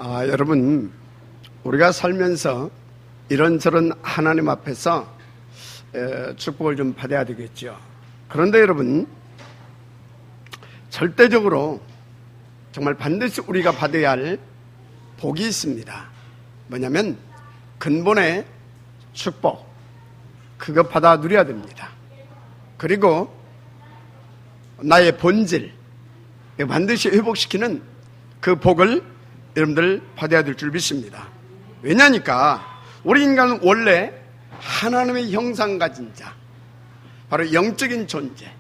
여러분, 우리가 살면서 이런저런 하나님 앞에서 축복을 좀 받아야 되겠죠. 그런데 여러분, 절대적으로 정말 반드시 우리가 받아야 할 복이 있습니다. 뭐냐면 근본의 축복, 그거 받아 누려야 됩니다. 그리고 나의 본질, 반드시 회복시키는 그 복을 여러분들 받아야 될 줄 믿습니다. 왜냐니까 우리 인간은 원래 하나님의 형상 가진 자, 바로 영적인 존재,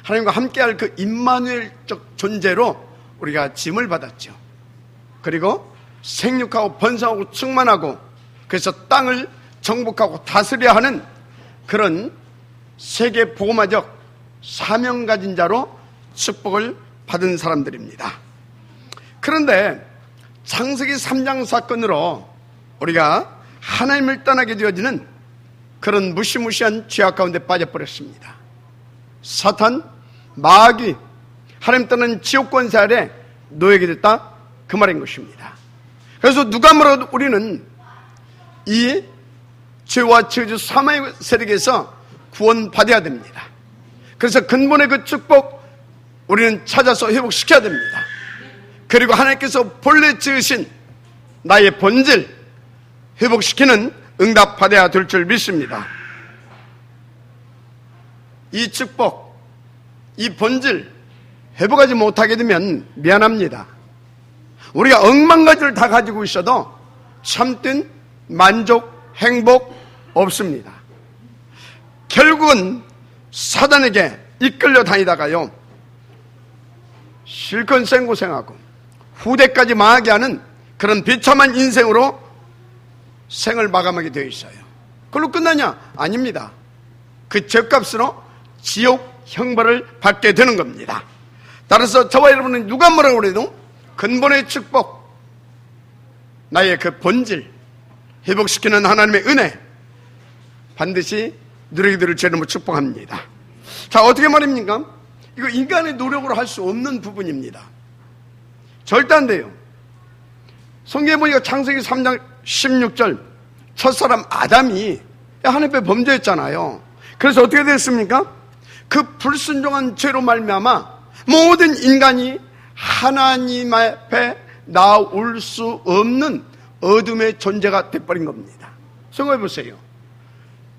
하나님과 함께할 그 임마누엘적 존재로 우리가 짐을 받았죠. 그리고 생육하고 번성하고 충만하고 그래서 땅을 정복하고 다스려야 하는 그런 세계 복음화적 사명 가진 자로 축복을 받은 사람들입니다. 그런데 창세기 3장 사건으로 우리가 하나님을 떠나게 되어지는 그런 무시무시한 죄악 가운데 빠져버렸습니다. 사탄, 마귀, 하나님 떠난 지옥 권세 아래 놓이게 됐다, 그 말인 것입니다. 그래서 누가 뭐라도 우리는 이 죄와 저주 사망의 세력에서 구원받아야 됩니다. 그래서 근본의 그 축복 우리는 찾아서 회복시켜야 됩니다. 그리고 하나님께서 본래 지으신 나의 본질 회복시키는 응답 받아야 될 줄 믿습니다. 이 축복, 이 본질 회복하지 못하게 되면 미안합니다. 우리가 억만 가지를 다 가지고 있어도 참된 만족, 행복 없습니다. 결국은 사단에게 이끌려 다니다가요, 실컷 생고생하고 후대까지 망하게 하는 그런 비참한 인생으로 생을 마감하게 되어 있어요. 그걸로 끝나냐? 아닙니다. 그 죄값으로 지옥 형벌을 받게 되는 겁니다. 따라서 저와 여러분은 누가 뭐라고 해도 근본의 축복, 나의 그 본질 회복시키는 하나님의 은혜 반드시 누리게 될 줄 축복합니다. 자, 어떻게 말입니까? 이거 인간의 노력으로 할 수 없는 부분입니다. 절대 안 돼요. 성경에 보니까 창세기 3장 16절 첫사람 아담이 하나님 앞에 범죄했잖아요. 그래서 어떻게 됐습니까? 그 불순종한 죄로 말미암아 모든 인간이 하나님 앞에 나올 수 없는 어둠의 존재가 돼버린 겁니다. 생각해 보세요.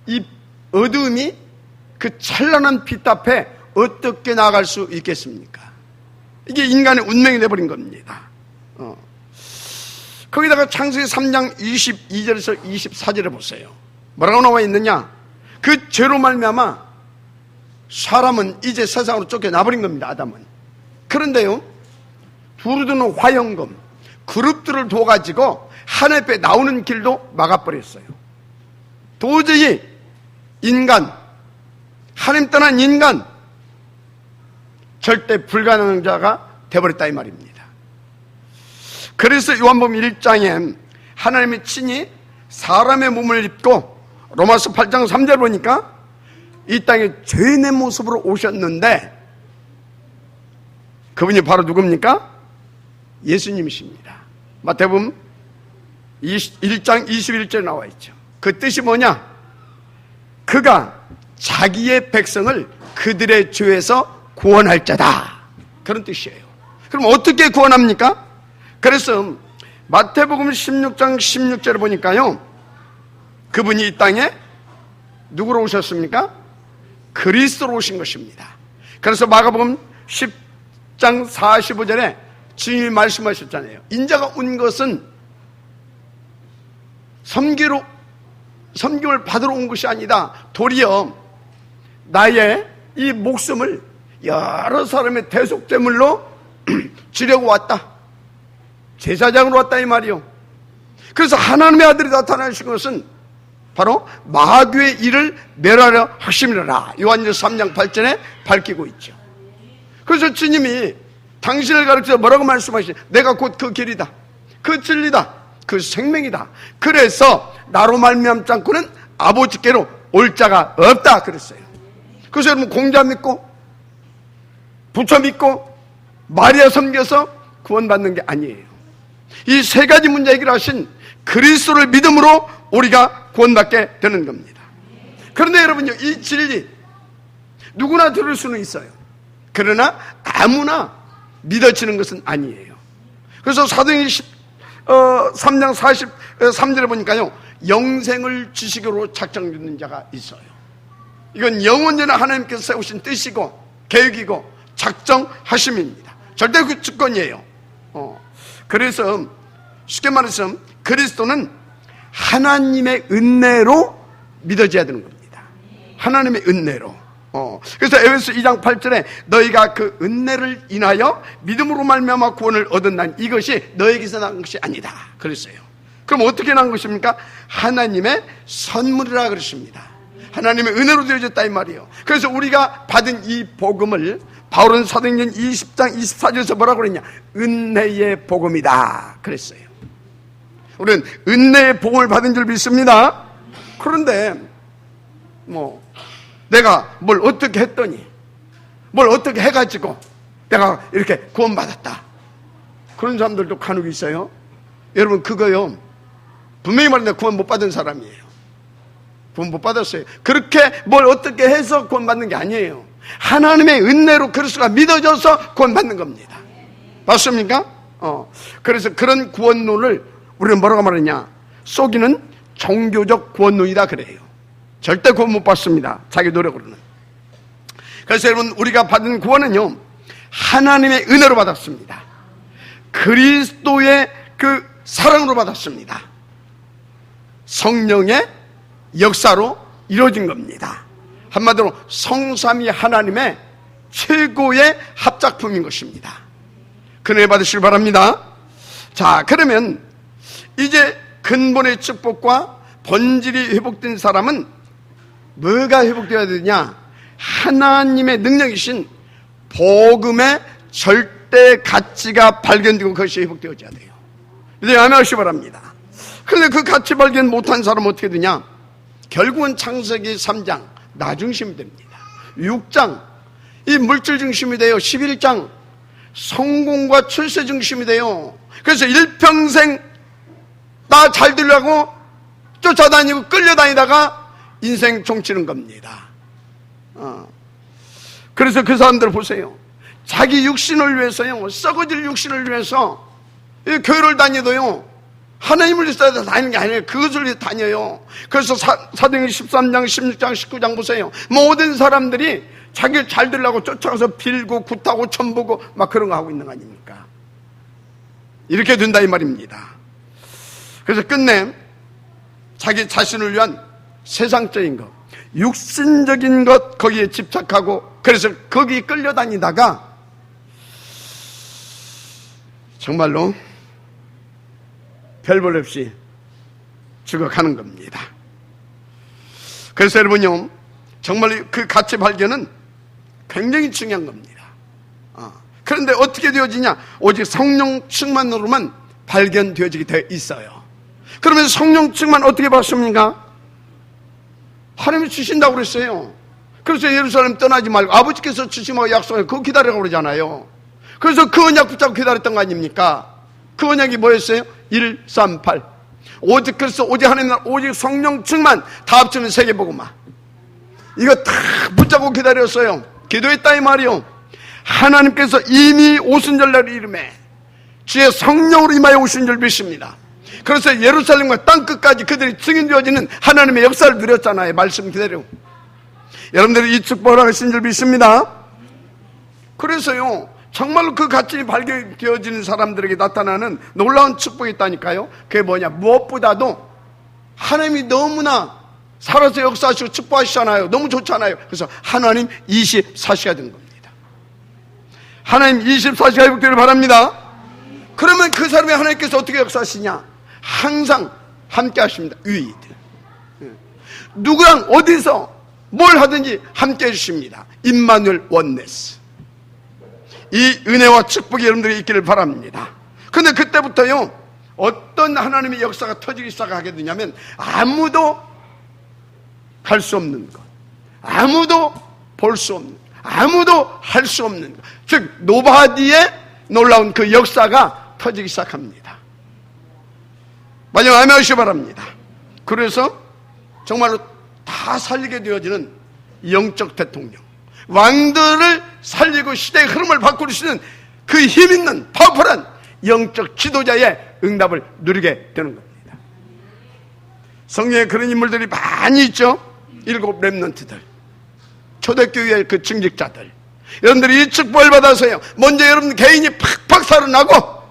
이 어둠이 그 찬란한 빛 앞에 어떻게 나아갈 수 있겠습니까? 이게 인간의 운명이 돼버린 겁니다. 거기다가 창세기 3장 22절에서 24절에 보세요. 뭐라고 나와 있느냐? 그 죄로 말미암아 사람은 이제 세상으로 쫓겨나버린 겁니다. 아담은. 그런데요, 두루두는 화영금, 그룹들을 둬가지고 하나님 앞에 나오는 길도 막아버렸어요. 도저히 인간, 하나님 떠난 인간, 절대 불가능한 자가 되어버렸다 이 말입니다. 그래서 요한복음 1장에 하나님이 친히 사람의 몸을 입고 로마서 8장 3절 보니까 이 땅에 죄인의 모습으로 오셨는데 그분이 바로 누굽니까? 예수님이십니다. 마태복음 1장 21절에 나와 있죠. 그 뜻이 뭐냐? 그가 자기의 백성을 그들의 죄에서 구원할 자다, 그런 뜻이에요. 그럼 어떻게 구원합니까? 그래서 마태복음 16장 16절에 보니까요, 그분이 이 땅에 누구로 오셨습니까? 그리스도로 오신 것입니다. 그래서 마가복음 10장 45절에 주님이 말씀하셨잖아요. 인자가 온 것은 섬김을 받으러 온 것이 아니다, 도리어 나의 이 목숨을 여러 사람의 대속제물로 주려고 왔다, 제사장으로 왔다 이 말이요. 그래서 하나님의 아들이 나타나신 것은 바로 마귀의 일을 멸하려 하심이라, 요한일서 3장 8절에 밝히고 있죠. 그래서 주님이 당신을 가르쳐 뭐라고 말씀하시죠? 내가 곧 그 길이다, 그 진리다, 그 생명이다. 그래서 나로 말미암지 않고는 아버지께로 올 자가 없다 그랬어요. 그래서 여러분, 공자 믿고 부처 믿고 마리아 섬겨서 구원받는 게 아니에요. 이 세 가지 문제 해결하신 그리스도를 믿음으로 우리가 구원받게 되는 겁니다. 그런데 여러분요, 이 진리 누구나 들을 수는 있어요. 그러나 아무나 믿어지는 것은 아니에요. 그래서 사도행전 3장 43절에 보니까요, 영생을 주시기로 작정짓는 자가 있어요. 이건 영원전에 하나님께서 세우신 뜻이고 계획이고 작정하심입니다. 절대 그 주권이에요. 그래서 쉽게 말해서 그리스도는 하나님의 은혜로 믿어져야 되는 겁니다. 하나님의 은혜로. 그래서 에베소 2장 8절에 너희가 그 은혜를 인하여 믿음으로 말미암아 구원을 얻었나니 이것이 너에게서 난 것이 아니다 그랬어요. 그럼 어떻게 난 것입니까? 하나님의 선물이라 그랬습니다. 하나님의 은혜로 되어졌다 이 말이에요. 그래서 우리가 받은 이 복음을 바울은 사도행전 20장 24절에서 뭐라고 그랬냐? 은혜의 복음이다 그랬어요. 우리는 은혜의 복음을 받은 줄 믿습니다. 그런데 내가 뭘 어떻게 했더니 뭘 어떻게 해가지고 내가 이렇게 구원받았다, 그런 사람들도 간혹 있어요. 여러분, 그거요, 분명히 말하는데 구원 못 받은 사람이에요. 구원 못 받았어요. 그렇게 뭘 어떻게 해서 구원받는 게 아니에요. 하나님의 은혜로 그리스도가 믿어져서 구원받는 겁니다. 맞습니까? 그래서 그런 구원론을 우리는 뭐라고 말하냐? 속이는 종교적 구원론이다 그래요. 절대 구원 못 받습니다. 자기 노력으로는. 그래서 여러분, 우리가 받은 구원은요, 하나님의 은혜로 받았습니다. 그리스도의 그 사랑으로 받았습니다. 성령의 역사로 이루어진 겁니다. 한마디로 성삼위 하나님의 최고의 합작품인 것입니다. 은혜 받으시길 바랍니다. 자, 그러면 이제 근본의 축복과 본질이 회복된 사람은 뭐가 회복되어야 되냐? 하나님의 능력이신 복음의 절대 가치가 발견되고 그것이 회복되어져야 돼요. 이제 아멘하시기 바랍니다. 그런데 그 가치 발견 못한 사람은 어떻게 되냐? 결국은 창세기 3장 나중심이 됩니다. 6장 이 물질 중심이 돼요. 11장 성공과 출세 중심이 돼요. 그래서 일평생 나 잘 되려고 쫓아다니고 끌려다니다가 인생 종치는 겁니다. 그래서 그 사람들 보세요. 자기 육신을 위해서요, 썩어질 육신을 위해서 교회를 다니도요, 하나님을 위해서 다니는 게 아니에요. 그것을 위해서 다녀요. 그래서 사도행전 13장, 16장, 19장 보세요. 모든 사람들이 자기 잘 되려고 쫓아가서 빌고 굿하고 천보고 막 그런 거 하고 있는 거 아닙니까? 이렇게 된다 이 말입니다. 그래서 끝내 자기 자신을 위한 세상적인 것, 육신적인 것 거기에 집착하고, 그래서 거기 끌려다니다가 정말로 별 볼 없이 죽어가는 겁니다. 그래서 여러분요, 정말 그 가치 발견은 굉장히 중요한 겁니다. 그런데 어떻게 되어지냐? 오직 성령 충만으로만 발견되어지게 되어 있어요. 그러면 성령 충만 어떻게 받습니까? 하나님이 주신다고 그랬어요. 그래서 예루살렘 떠나지 말고 아버지께서 주시면 약속을 그거 기다리라고 그러잖아요. 그래서 그 언약 붙잡고 기다렸던 거 아닙니까? 그 언약이 뭐였어요? 138. 오직 그래서 오직 하나님 나라, 오직 성령 충만 다 합치면 세계복음화. 이거 다 붙잡고 기다렸어요. 기도했다 이 말이요. 하나님께서 이미 오순절날 이름에 주의 성령으로 임하여 오신 줄 믿습니다. 그래서 예루살렘과 땅끝까지 그들이 증인되어지는 하나님의 역사를 누렸잖아요. 말씀 그대로. 여러분들이 이 축복을 하신 줄 믿습니다. 그래서요, 정말로 그 가치 발견되어지는 사람들에게 나타나는 놀라운 축복이 있다니까요. 그게 뭐냐? 무엇보다도 하나님이 너무나 살아서 역사하시고 축복하시잖아요. 너무 좋잖아요. 그래서 하나님 24시가 된 겁니다. 하나님 24시가 회복되기를 바랍니다. 그러면 그 사람이 하나님께서 어떻게 역사하시냐? 항상 함께 하십니다. 위드. 누구랑 어디서 뭘 하든지 함께 해주십니다. 임마누엘 원네스. 이 은혜와 축복이 여러분들이 있기를 바랍니다. 근데 그때부터요, 어떤 하나님의 역사가 터지기 시작하게 되냐면 아무도 할 수 없는 것, 아무도 볼 수 없는 것, 아무도 할 수 없는 것, 즉 노바디의 놀라운 그 역사가 터지기 시작합니다. 마지막 아멘하시기 바랍니다. 그래서 정말로 다 살리게 되어지는 영적 대통령, 왕들을 살리고 시대의 흐름을 바꿀 수 있는 그 힘있는 파워풀한 영적 지도자의 응답을 누리게 되는 겁니다. 성경에 그런 인물들이 많이 있죠. 7 렘넌트들, 초대교회의 그 증직자들. 여러분들이 이 축복을 받아서요, 먼저 여러분 개인이 팍팍 살아나고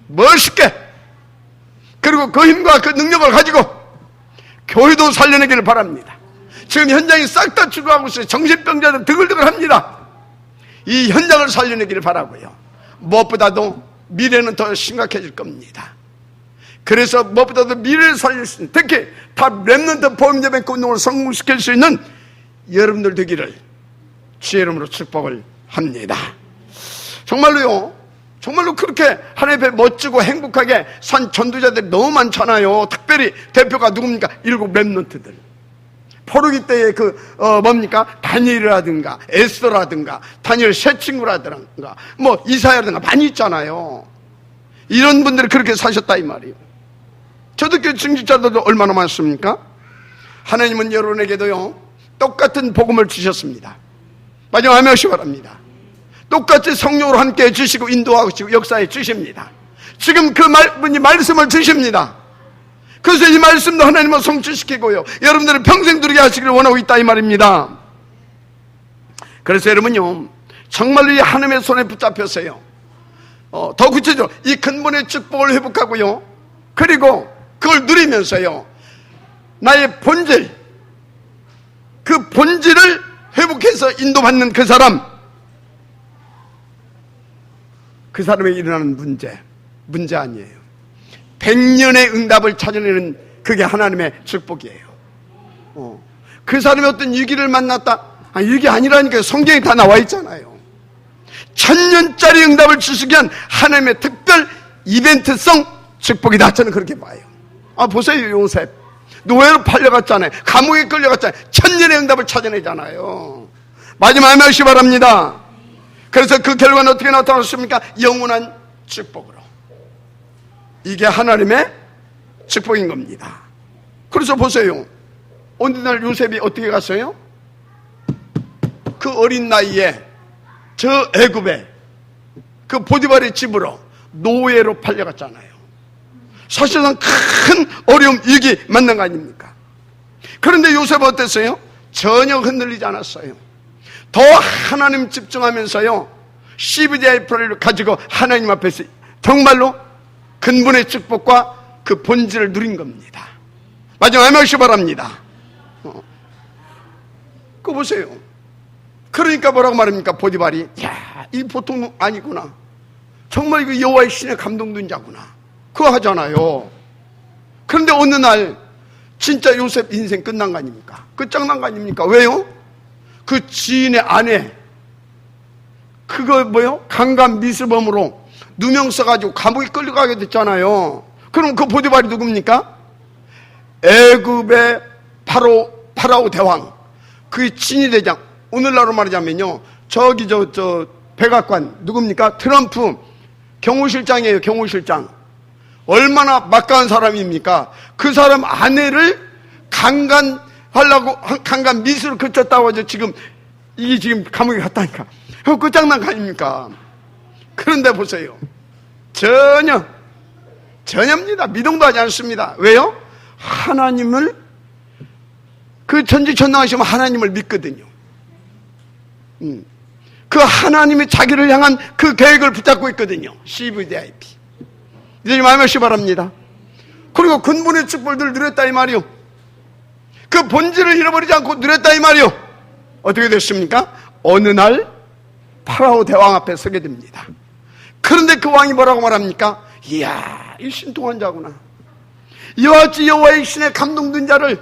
멋있게, 그리고 그 힘과 그 능력을 가지고 교회도 살려내기를 바랍니다. 지금 현장이 싹 다 죽어가고 있어요. 정신병자들 드글드글합니다. 이 현장을 살려내기를 바라고요. 무엇보다도 미래는 더 심각해질 겁니다. 그래서 무엇보다도 미래를 살릴 수 있는, 특히 다 렘넌트 보험예배 운동을 성공시킬 수 있는 여러분들 되기를 주의 이름으로 축복을 합니다. 정말로요, 정말로 그렇게 하나님 앞에 멋지고 행복하게 산 전도자들이 너무 많잖아요. 특별히 대표가 누굽니까? 7 렘넌트들. 포르기 때의 뭡니까? 다니엘이라든가 에스더라든가 다니엘 세 친구라든가 뭐 이사야라든가 많이 있잖아요. 이런 분들이 그렇게 사셨다 이 말이에요. 초대교회 증직자들도 얼마나 많습니까? 하나님은 여러분에게도요 똑같은 복음을 주셨습니다. 마지막 아멘하시기 바랍니다. 똑같이 성령으로 함께 주시고 인도하시고 역사에 주십니다. 지금 그 분이 말씀을 주십니다. 그래서 이 말씀도 하나님은 성취시키고요, 여러분들은 평생 누리게 하시기를 원하고 있다 이 말입니다. 그래서 여러분요, 정말로 이 하나님의 손에 붙잡혔어요. 더 구체적으로 이 근본의 축복을 회복하고요, 그리고 그걸 누리면서요, 나의 본질, 그 본질을 회복해서 인도받는 그 사람에게 일어나는 문제 아니에요. 100년의 응답을 찾아내는 그게 하나님의 축복이에요. 그 사람이 어떤 위기를 만났다? 위기 아니라니까요. 성경에 다 나와 있잖아요. 1000년짜리 응답을 주시기 위한 하나님의 특별 이벤트성 축복이다. 저는 그렇게 봐요. 보세요. 요셉 노예로 팔려갔잖아요. 감옥에 끌려갔잖아요. 1000년의 응답을 찾아내잖아요. 마지막 아멘하시기 바랍니다. 그래서 그 결과는 어떻게 나타났습니까? 영원한 축복으로. 이게 하나님의 축복인 겁니다. 그래서 보세요. 어느 날 요셉이 어떻게 갔어요? 그 어린 나이에 저 애굽에 그 보디발의 집으로 노예로 팔려갔잖아요. 사실상 큰 어려움, 위기 만난 거 아닙니까? 그런데 요셉은 어땠어요? 전혀 흔들리지 않았어요. 더 하나님 집중하면서요, CVDI를 가지고 하나님 앞에서 정말로 근본의 축복과 그 본질을 누린 겁니다. 마지막 아멘하시기 바랍니다. 그거 보세요. 그러니까 뭐라고 말합니까? 보디발이, 야, 이 보통 아니구나. 정말 이거 여호와의 신의 감동된 자구나. 그거 하잖아요. 그런데 어느 날 진짜 요셉 인생 끝난 거 아닙니까? 끝장난 거 아닙니까? 왜요? 그 지인의 아내, 그거 뭐요? 강간 미수범으로 누명 써가지고 감옥에 끌려가게 됐잖아요. 그럼 그 보디발이 누굽니까? 애굽의 파라오 대왕, 그 친위대장. 오늘날로 말하자면요, 저기 저 백악관 누굽니까? 트럼프 경호실장이에요. 경호실장. 얼마나 막강한 사람입니까? 그 사람 아내를 강간 미수를 그쳤다고 하죠. 이게 지금 감옥에 갔다니까. 끝장난 거 아닙니까? 그런데 보세요. 전혀입니다. 미동도 하지 않습니다. 왜요? 하나님을, 그 전지전능하시면 하나님을 믿거든요. 그 하나님이 자기를 향한 그 계획을 붙잡고 있거든요. CVDIP. 이제 마음하시 바랍니다. 그리고 근본의 축복을 누렸다 이 말이요. 그 본질을 잃어버리지 않고 누렸다 이 말이요. 어떻게 됐습니까? 어느 날 파라오 대왕 앞에 서게 됩니다. 그런데 그 왕이 뭐라고 말합니까? 이야, 이 신통한 자구나. 이와 같이 여호와의 신에 감동된 자를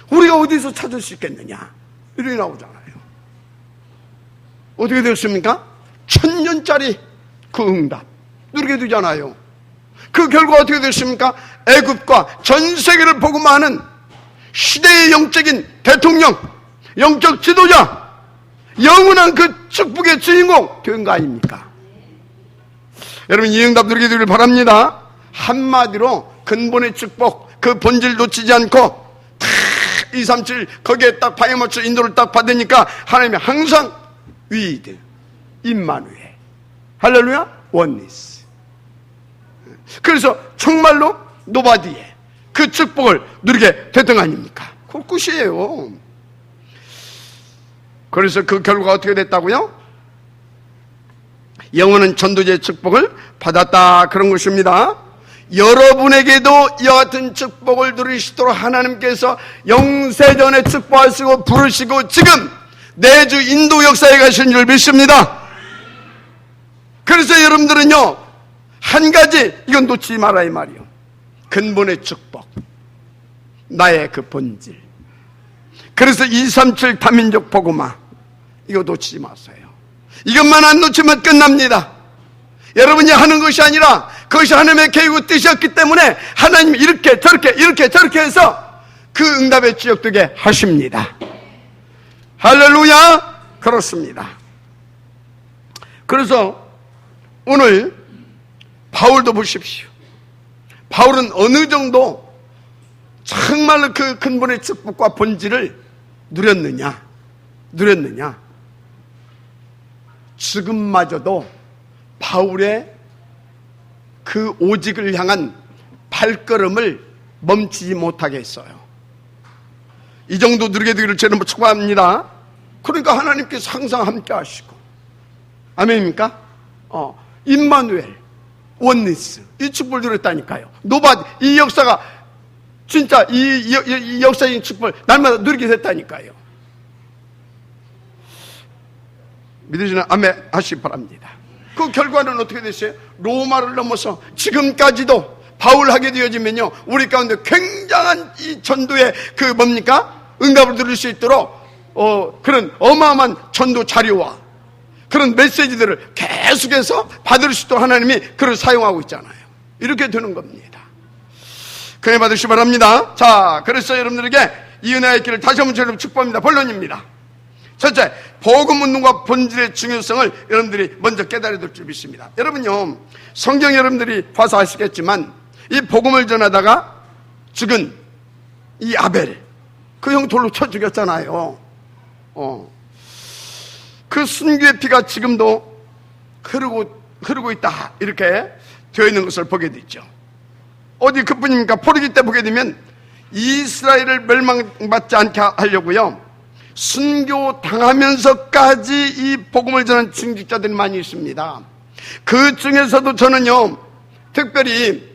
우리가 어디서 찾을 수 있겠느냐, 이렇게 나오잖아요. 어떻게 됐습니까? 1000년짜리 그 응답 누리게 되잖아요. 그 결과 어떻게 됐습니까? 애굽과 전 세계를 복음하는 시대의 영적인 대통령, 영적 지도자, 영원한 그 축복의 주인공 된 거 아닙니까? 여러분, 이 응답 누리게 되길 바랍니다. 한마디로 근본의 축복, 그 본질 놓치지 않고 2, 3, 7 거기에 딱 방에 맞춰 인도를 딱 받으니까 하나님이 항상 위드, 임마누엘, 할렐루야, 원니스. 그래서 정말로 노바디에 그 축복을 누리게 됐던 거 아닙니까? 그걸 끝이에요. 그래서 그 결과가 어떻게 됐다고요? 영원한 전도자의 축복을 받았다, 그런 것입니다. 여러분에게도 이와 같은 축복을 누리시도록 하나님께서 영세전에 축복하시고 부르시고 지금 내주 인도 역사에 가신 줄 믿습니다. 그래서 여러분들은요, 한 가지 이건 놓치지 마라 이 말이요. 근본의 축복, 나의 그 본질. 그래서 237 다민족 복음화, 이거 놓치지 마세요. 이것만 안 놓치면 끝납니다. 여러분이 하는 것이 아니라 그것이 하나님의 계획이고 뜻이었기 때문에 하나님이 이렇게 저렇게 해서 그 응답의 지역되게 하십니다. 할렐루야. 그렇습니다. 그래서 오늘 바울도 보십시오. 바울은 어느 정도 정말로 그 근본의 축복과 본질을 누렸느냐. 지금마저도 바울의 그 오직을 향한 발걸음을 멈추지 못하게 했어요. 이 정도 누리게 되기를 저는 축복합니다. 그러니까 하나님께서 항상 함께 하시고, 아멘입니까? 임마누엘, 원니스, 이 축복을 누렸다니까요. 노바디, 이 역사가 진짜 이 역사적인 축복을 날마다 누리게 됐다니까요. 믿으시는 아멘 하시기 바랍니다. 그 결과는 어떻게 됐어요? 로마를 넘어서 지금까지도 바울하게 되어지면요, 우리 가운데 굉장한 이 전도의 그 뭡니까? 응답을 누릴 수 있도록 그런 어마어마한 전도 자료와 그런 메시지들을 계속해서 받을 수 있도록 하나님이 그를 사용하고 있잖아요. 이렇게 되는 겁니다. 그에 받으시기 바랍니다. 자, 그래서 여러분들에게 이 은혜의 길을 다시 한번 저를 축복합니다. 본론입니다. 첫째, 복음 운동과 본질의 중요성을 여러분들이 먼저 깨달아야 될 줄 믿습니다. 여러분요, 성경 여러분들이 봐서 아시겠지만 이 복음을 전하다가 죽은 이 아벨, 그 형 돌로 쳐 죽였잖아요. 그 순교의 피가 지금도 흐르고 있다, 이렇게 되어 있는 것을 보게 되죠. 어디 그뿐입니까? 포르기 때 보게 되면 이스라엘을 멸망받지 않게 하려고요, 순교 당하면서까지 이 복음을 전하는 중직자들이 많이 있습니다. 그 중에서도 저는요, 특별히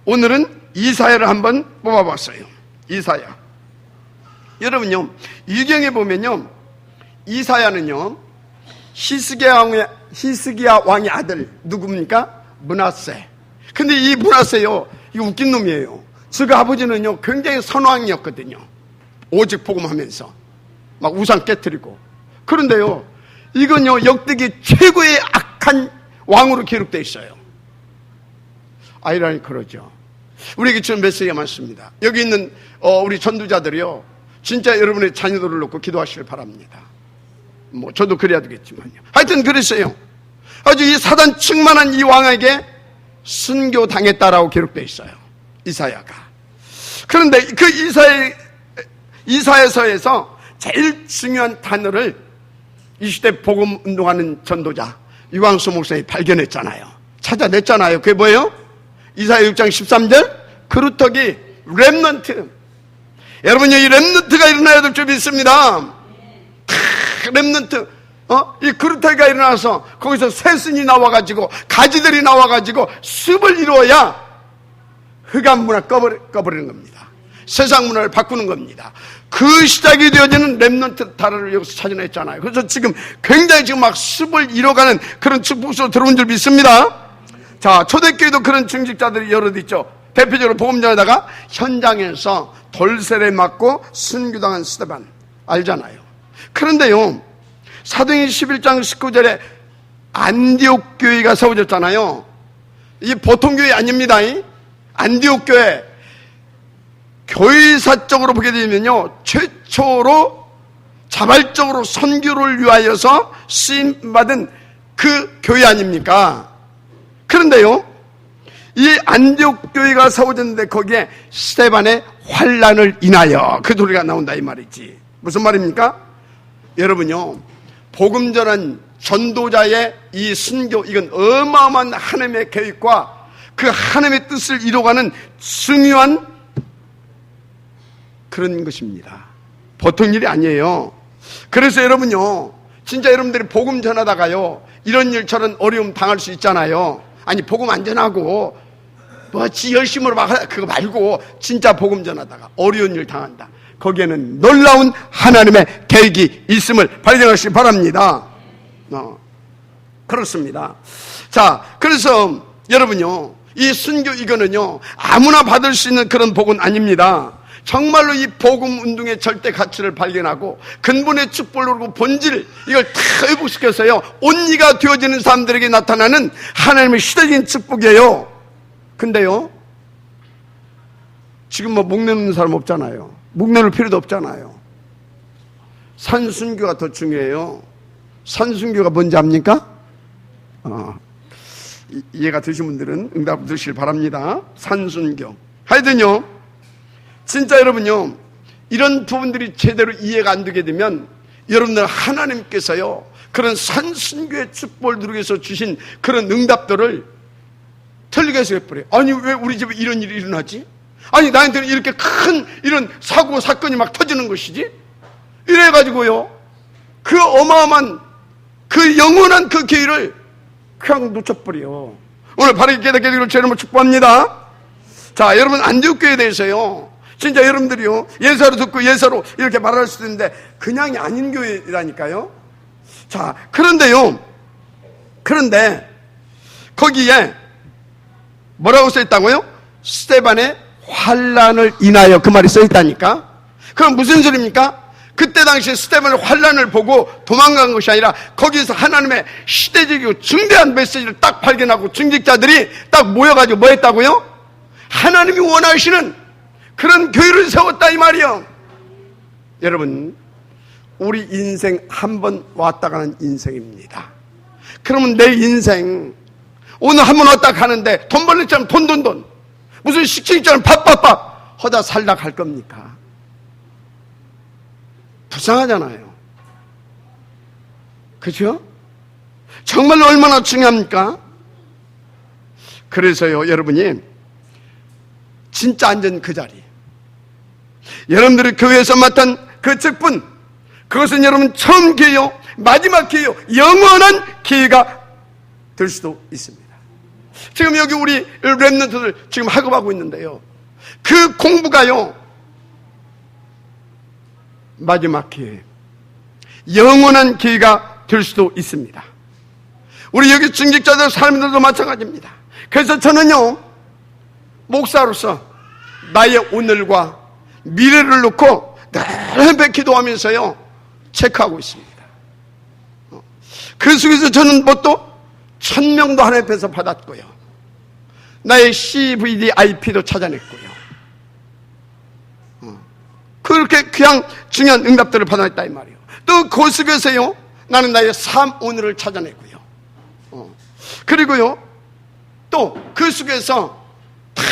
오늘은 이사야를 한번 뽑아봤어요. 이사야. 여러분요, 유경에 보면요, 이사야는요, 히스기야 왕의 아들 누굽니까? 므낫세. 근데 이 므낫세요, 이거 웃긴 놈이에요. 그 아버지는요, 굉장히 선왕이었거든요. 오직 복음하면서 막 우상 깨뜨리고. 그런데요, 이건요, 역대기 최고의 악한 왕으로 기록되어 있어요. 아이라니 그러죠. 우리에게 주는 메시지가 많습니다. 여기 있는 우리 전도자들이요, 진짜 여러분의 자녀들을 놓고 기도하시길 바랍니다. 뭐 저도 그래야 되겠지만요. 하여튼 그랬어요. 아주 이 사단 충만한 이 왕에게 순교당했다라고 기록되어 있어요, 이사야가. 그런데 그 이사야서에서 제일 중요한 단어를 이 시대 복음 운동하는 전도자 유광수 목사님이 발견했잖아요. 찾아냈잖아요. 그게 뭐예요? 이사야 6장 13절, 그루터기, 렘넌트. 여러분요, 이 렘넌트가 일어나야 될 줄 믿습니다. 렘넌트, 이 그루터기가 일어나서 거기서 새순이 나와가지고 가지들이 나와가지고 숲을 이루어야 흑암 문화 꺼버리는 겁니다. 세상 문화를 바꾸는 겁니다. 그 시작이 되어지는 렘넌트 다라를 여기서 찾아냈잖아요. 그래서 지금 굉장히 지금 막 숲을 이뤄가는 그런 축복으로 들어온 줄 믿습니다. 자, 초대교회도 그런 중직자들이 여럿 있죠. 대표적으로 복음전에다가 현장에서 돌세례 맞고 순교당한 스데반 알잖아요. 그런데요, 사도행전 11장 19절에 안디옥 교회가 세워졌잖아요. 이게 보통 교회 아닙니다. 안디옥 교회, 교회사적으로 보게 되면요, 최초로 자발적으로 선교를 위하여서 쓰임받은 그 교회 아닙니까? 그런데요, 이 안디옥 교회가 세워졌는데 거기에 스데반의 환난을 인하여 그 소리가 나온다 이 말이지. 무슨 말입니까? 여러분요, 복음 전한 전도자의 이 순교, 이건 어마어마한 하나님의 계획과 그 하나님의 뜻을 이루어가는 중요한 그런 것입니다. 보통 일이 아니에요. 그래서 여러분요, 진짜 여러분들이 복음 전하다가요, 이런 일 저런 어려움 당할 수 있잖아요. 아니, 복음 안 전하고 지 열심으로 막 그거 말고 진짜 복음 전하다가 어려운 일 당한다. 거기에는 놀라운 하나님의 계획이 있음을 발견하시기 바랍니다. 그렇습니다. 자, 그래서 여러분요, 이 순교 이거는요, 아무나 받을 수 있는 그런 복은 아닙니다. 정말로 이 복음 운동의 절대 가치를 발견하고 근본의 축복을 그리고 본질, 이걸 다 회복시켜서요, 온리가 되어지는 사람들에게 나타나는 하나님의 시대적인 축복이에요. 근데요, 지금 뭐 목내는 사람 없잖아요. 목내놓을 필요도 없잖아요. 산순교가 더 중요해요. 산순교가 뭔지 압니까? 이해가 되신 분들은 응답 드시길 바랍니다. 산순교. 하여튼요, 진짜 여러분요, 이런 부분들이 제대로 이해가 안 되게 되면 여러분들 하나님께서요, 그런 산순교의 축복을 누리기 위해서 주신 그런 응답들을 틀리게 해서 해버려요. 아니, 왜 우리 집에 이런 일이 일어나지? 아니, 나한테는 이렇게 큰 이런 사고 사건이 막 터지는 것이지? 이래가지고요, 그 어마어마한 그 영원한 그 기회를 그냥 놓쳐버려. 오늘 바르게 깨닫게 되기를 주님으로 축복합니다. 자, 여러분, 안디옥 교회에 대해서요, 진짜 여러분들이요, 예사로 듣고 예사로 이렇게 말할 수도 있는데 그냥이 아닌 교회라니까요. 자, 그런데 거기에 뭐라고 써있다고요? 스데반의 환난을 인하여, 그 말이 써있다니까. 그럼 무슨 소리입니까? 그때 당시에 스데반의 환난을 보고 도망간 것이 아니라 거기서 하나님의 시대적이고 중대한 메시지를 딱 발견하고 중직자들이 딱 모여가지고 뭐 했다고요? 하나님이 원하시는 그런 교회를 세웠다 이 말이요. 여러분, 우리 인생 한 번 왔다 가는 인생입니다. 그러면 내 인생 오늘 한 번 왔다 가는데 돈 벌렸잖아. 돈 무슨 식칭처럼 밥 하다 살다 갈 겁니까? 불쌍하잖아요. 그렇죠? 정말로 얼마나 중요합니까? 그래서요, 여러분이 진짜 앉은 그 자리, 여러분들이 교회에서 맡은 그 직분, 그것은 여러분 처음 기회요, 마지막 기회요, 영원한 기회가 될 수도 있습니다. 지금 여기 우리 랩런트들 지금 학업하고 있는데요, 그 공부가요, 마지막 기회, 영원한 기회가 될 수도 있습니다. 우리 여기 중직자들 사람들도 마찬가지입니다. 그래서 저는요, 목사로서 나의 오늘과 미래를 놓고 늘 기도하면서요, 체크하고 있습니다. 그 속에서 저는 뭣도 1000명도 하나님 앞에서 받았고요, 나의 CVDIP도 찾아냈고요, 그렇게 그냥 중요한 응답들을 받아냈다 이 말이에요. 또 그 속에서요, 나는 나의 삶 오늘을 찾아냈고요, 그리고요, 또 그 속에서 다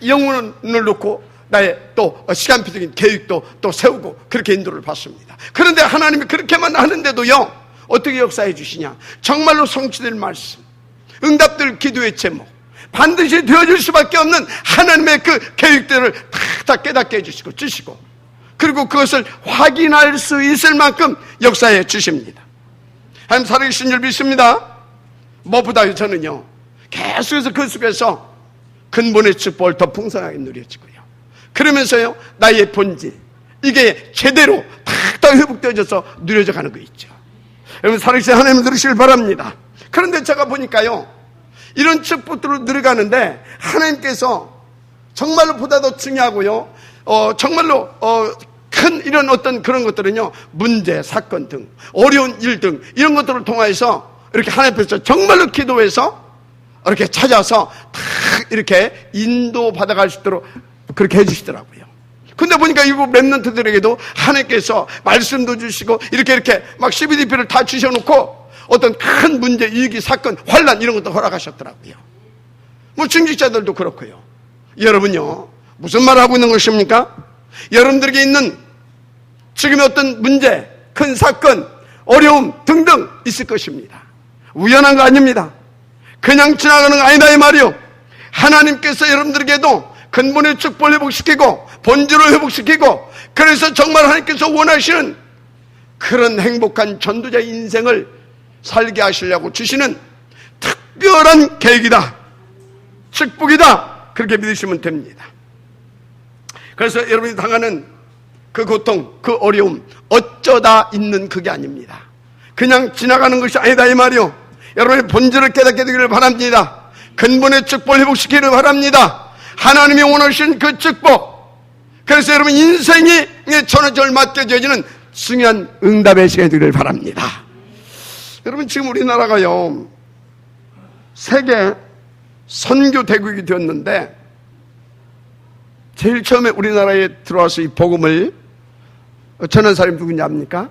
영혼을 놓고 나의 또 시간표적인 계획도 또 세우고 그렇게 인도를 받습니다. 그런데 하나님이 그렇게만 하는데도요, 어떻게 역사해 주시냐? 정말로 성취될 말씀, 응답될 기도의 제목, 반드시 되어질 수밖에 없는 하나님의 그 계획들을 다 깨닫게 해주시고 주시고, 그리고 그것을 확인할 수 있을 만큼 역사해 주십니다. 하나님 살아계신 줄 믿습니다. 무엇보다 저는요, 계속해서 그 속에서 근본의 축복을 더 풍성하게 누려지고요, 그러면서요, 나의 본질, 이게 제대로 탁 회복되어져서 누려져 가는 거 있죠. 여러분, 살아계신 하나님 들으시길 바랍니다. 그런데 제가 보니까요, 이런 축복들로 들어가는데 하나님께서 정말로 보다 더 중요하고요, 정말로 큰 이런 어떤 그런 것들은요, 문제, 사건 등 어려운 일 등 이런 것들을 통해서 이렇게 하나님 앞에서 정말로 기도해서 이렇게 찾아서 다 이렇게 인도 받아갈 수 있도록 그렇게 해주시더라고요. 근데 보니까 일부 랩런트들에게도 하나님께서 말씀도 주시고 이렇게 막 CBDP를 다 주셔놓고 어떤 큰 문제, 위기, 사건, 환난 이런 것도 허락하셨더라고요. 뭐 중직자들도 그렇고요. 여러분요, 무슨 말을 하고 있는 것입니까? 여러분들에게 있는 지금의 어떤 문제, 큰 사건, 어려움 등등 있을 것입니다. 우연한 거 아닙니다. 그냥 지나가는 거 아니다 이 말이요. 하나님께서 여러분들에게도 근본의 축복을 회복시키고 본질을 회복시키고, 그래서 정말 하나님께서 원하시는 그런 행복한 전도자의 인생을 살게 하시려고 주시는 특별한 계획이다, 축복이다, 그렇게 믿으시면 됩니다. 그래서 여러분이 당하는 그 고통, 그 어려움 어쩌다 있는 그게 아닙니다. 그냥 지나가는 것이 아니다 이 말이요. 여러분의 본질을 깨닫게 되기를 바랍니다. 근본의 축복을 회복시키기를 바랍니다. 하나님이 원하신 그 축복, 그래서 여러분 인생이 천하절 맡겨져지는 중요한 응답의 시간이 되기를 바랍니다. 여러분 지금 우리나라가요, 세계 선교 대국이 되었는데, 제일 처음에 우리나라에 들어와서 이 복음을 전한 사람이 누군지 압니까?